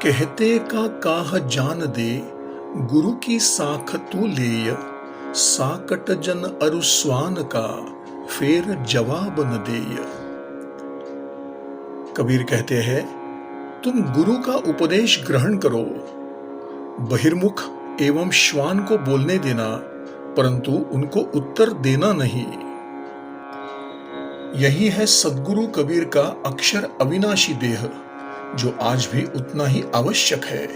कहते का काह जान दे, गुरु की साख तू लेय, साकट जन अरुस्वान का, फेर जवाब न देय। कबीर कहते हैं, तुम गुरु का उपदेश ग्रहण करो, बहिर्मुख एवं श्वान को बोलने देना, परंतु उनको उत्तर देना नहीं। यही है सद्गुरु कबीर का अक्षर अविनाशी देह, जो आज भी उतना ही आवश्यक है।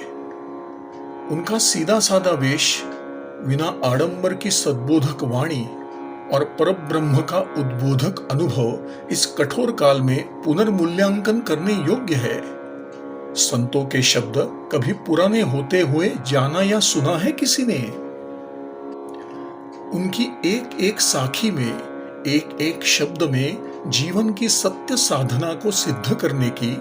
उनका सीधा साधा वेश, बिना आडंबर की सद्बोधक वाणी और परब्रह्म का उद्बोधक अनुभव इस कठोर काल में पुनर्मूल्यांकन करने योग्य है। संतों के शब्द कभी पुराने होते हुए जाना या सुना है किसी ने? उनकी एक एक साखी में, एक एक शब्द में जीवन की सत्य साधना को सिद्ध करने की,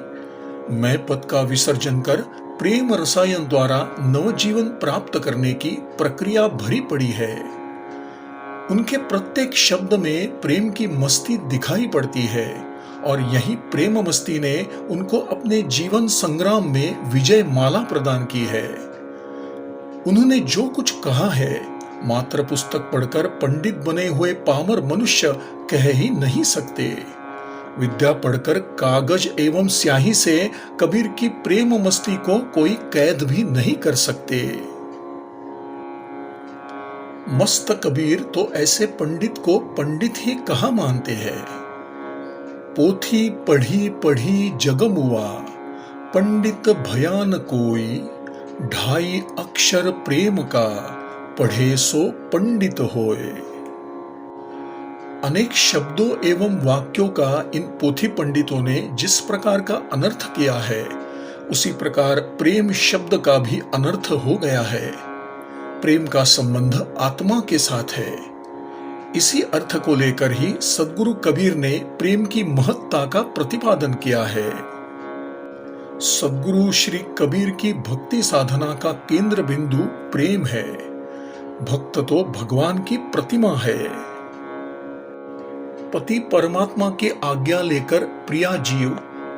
मैं पद का विसर्जन कर प्रेम रसायन द्वारा नवजीवन प्राप्त करने की प्रक्रिया भरी पड़ी है। उनके प्रत्येक शब्द में प्रेम की मस्ती दिखाई पड़ती है और यही प्रेम मस्ती ने उनको अपने जीवन संग्राम में विजय माला प्रदान की है। उन्होंने जो कुछ कहा है, मात्र पुस्तक पढ़कर पंडित बने हुए पामर मनुष्य कह ही नहीं सकते। विद्या पढ़कर कागज एवं स्याही से कबीर की प्रेम मस्ती को कोई कैद भी नहीं कर सकते। मस्त कबीर तो ऐसे पंडित को पंडित ही कहा मानते हैं। पोथी पढ़ी पढ़ी जगमुआ, पंडित भयान कोई, ढाई अक्षर प्रेम का, पढ़े सो पंडित होए। अनेक शब्दों एवं वाक्यों का इन पोथी पंडितों ने जिस प्रकार का अनर्थ किया है, उसी प्रकार प्रेम शब्द का भी अनर्थ हो गया है। प्रेम का संबंध आत्मा के साथ है। इसी अर्थ को लेकर ही सद्गुरु कबीर ने प्रेम की महत्ता का प्रतिपादन किया है। सद्गुरु श्री कबीर की भक्ति साधना का केंद्र बिंदु प्रेम है। भक्त तो भगवान की प्रतिमा है। पति परमात्मा की आज्ञा लेकर प्रिया जीव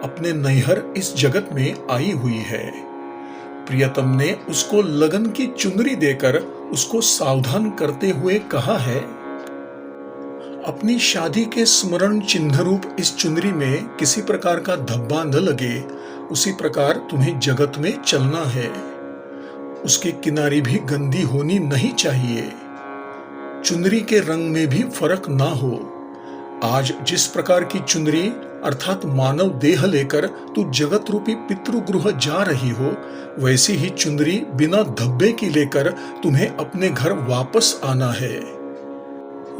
अपने नैहर इस जगत में आई हुई है। प्रियतम ने उसको लगन की चुनरी देकर उसको सावधान करते हुए कहा है, अपनी शादी के स्मरण चिन्ह रूप इस चुनरी में किसी प्रकार का धब्बा न लगे, उसी प्रकार तुम्हें जगत में चलना है। उसकी किनारी भी गंदी होनी नहीं चाहिए। चुनरी के रंग में भी फर्क ना हो। आज जिस प्रकार की चुनरी अर्थात मानव देह लेकर तू जगत रूपी पितृगृह जा रही हो, वैसी ही चुनरी बिना धब्बे की लेकर तुम्हें अपने घर वापस आना है।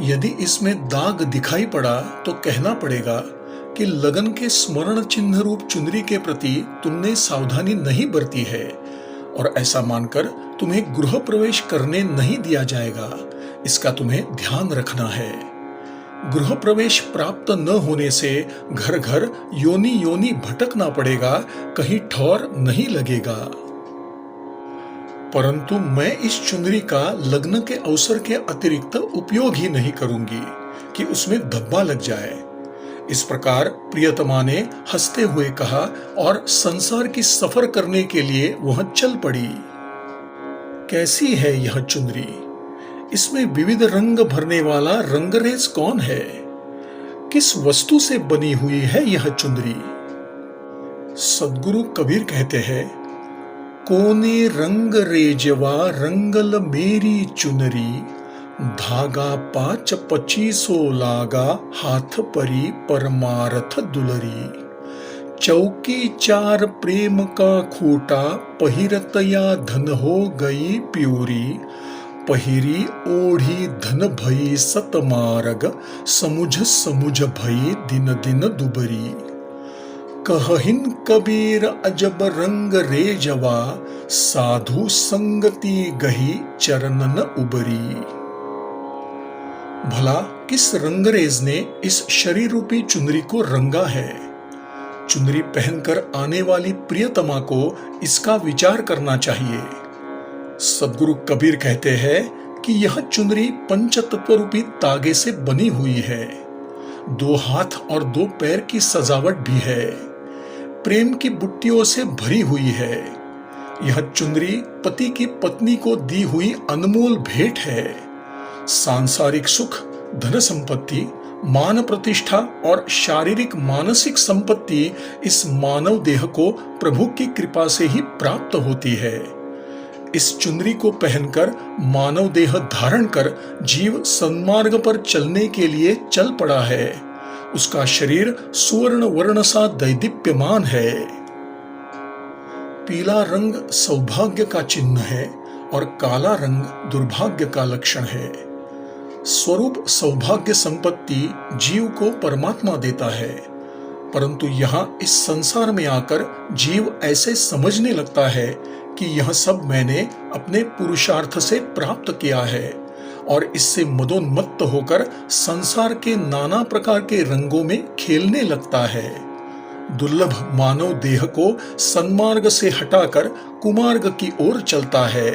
यदि इसमें दाग दिखाई पड़ा तो कहना पड़ेगा कि लगन के स्मरण चिन्ह रूप चुनरी के प्रति तुमने सावधानी नहीं बरती है और ऐसा मानकर तुम्हें गृह प्रवेश करने नहीं दिया जाएगा। इसका तुम्हें ध्यान रखना है। गृह प्रवेश प्राप्त न होने से घर घर योनि योनि भटकना पड़ेगा, कहीं ठौर नहीं लगेगा। परंतु मैं इस चुनरी का लग्न के अवसर के अतिरिक्त उपयोग ही नहीं करूंगी कि उसमें धब्बा लग जाए। इस प्रकार प्रियतमा ने हंसते हुए कहा और संसार की सफर करने के लिए वह चल पड़ी। कैसी है यह चुनरी? इसमें विविध रंग भरने वाला रंगरेज कौन है? किस वस्तु से बनी हुई है यह चुनरी? सद्गुरु कबीर कहते हैं, कोने रंग रेजवा रंगल मेरी चुनरी, धागा 5-25 लागा, हाथ परी परमारथ दुलरी। चौकी 4 प्रेम का खूटा, पहिरतया धन हो गई प्यूरी। पहिरी ओढ़ी धन भई सतमार्ग, समुझ समुझ भई दिन दिन दुबरी। कहहिन कबीर अजब रंग रेजवा, साधु संगति गही चरणन उबरी। भला किस रंगरेज ने इस शरीर रूपी चुनरी को रंगा है? चुनरी पहनकर आने वाली प्रियतमा को इसका विचार करना चाहिए। सद्गुरु कबीर कहते हैं कि यह चुनरी पंचतत्व रूपी तागे से बनी हुई है। 2 हाथ और 2 पैर की सजावट भी है। प्रेम की बुट्टियों से भरी हुई है। यह चुंदरी पति की पत्नी को दी हुई अनमोल भेंट है। सांसारिक सुख, धन संपत्ति, मान प्रतिष्ठा और शारीरिक मानसिक संपत्ति इस मानव देह को प्रभु की कृपा से ही प्राप्त होती है। इस चुंदरी को पहनकर मानव देह धारण कर जीव सन्मार्ग पर चलने के लिए चल पड़ा है। उसका शरीर सुवर्ण वर्ण सा दैदीप्यमान है। पीला रंग सौभाग्य का चिन्ह है और काला रंग दुर्भाग्य का लक्षण है। स्वरूप सौभाग्य संपत्ति जीव को परमात्मा देता है, परंतु यहाँ इस संसार में आकर जीव ऐसे समझने लगता है कि यह सब मैंने अपने पुरुषार्थ से प्राप्त किया है और इससे मदोन्मत्त होकर संसार के नाना प्रकार के रंगों में खेलने लगता है। दुर्लभ मानव देह को सन्मार्ग से हटाकर कुमार्ग की ओर चलता है।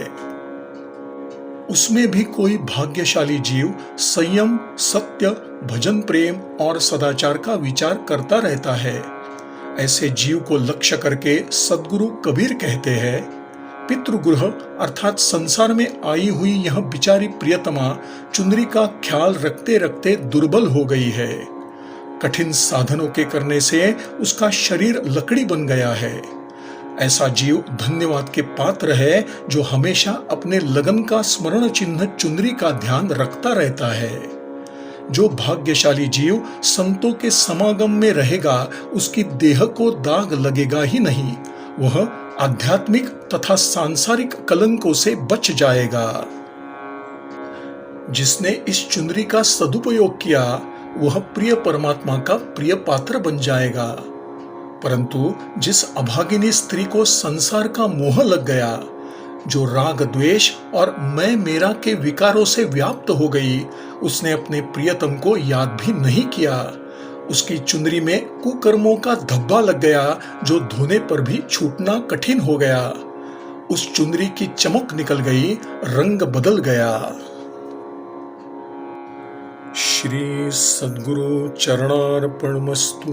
उसमें भी कोई भाग्यशाली जीव संयम, सत्य, भजन, प्रेम और सदाचार का विचार करता रहता है। ऐसे जीव को लक्ष्य करके सद्गुरु कबीर कहते हैं, पितृगृह अर्थात संसार में आई हुई यह बिचारी प्रियतमा चुंदरी का ख्याल रखते रखते दुर्बल हो गई है। कठिन साधनों के करने से उसका शरीर लकड़ी बन गया है। ऐसा जीव धन्यवाद के पात्र है जो हमेशा अपने लगन का स्मरण चिन्ह चुंदरी का ध्यान रखता रहता है। जो भाग्यशाली जीव संतों के समागम में रहेगा उसकी देह को दाग लगेगा ही नहीं, वह आध्यात्मिक तथा सांसारिक कलंकों से बच जाएगा। जिसने इस चुंदरी का सदुपयोग किया वह प्रिय परमात्मा का प्रिय पात्र बन जाएगा। परंतु जिस अभागिनी स्त्री को संसार का मोह लग गया, जो राग द्वेष और मैं मेरा के विकारों से व्याप्त हो गई, उसने अपने प्रियतम को याद भी नहीं किया। उसकी चुंदरी में कुकर्मों का धब्बा लग गया जो धोने पर भी छूटना कठिन हो गया। उस चुंदरी की चमक निकल गई, रंग बदल गया। श्री सद्गुरु चरणार्पणमस्तु।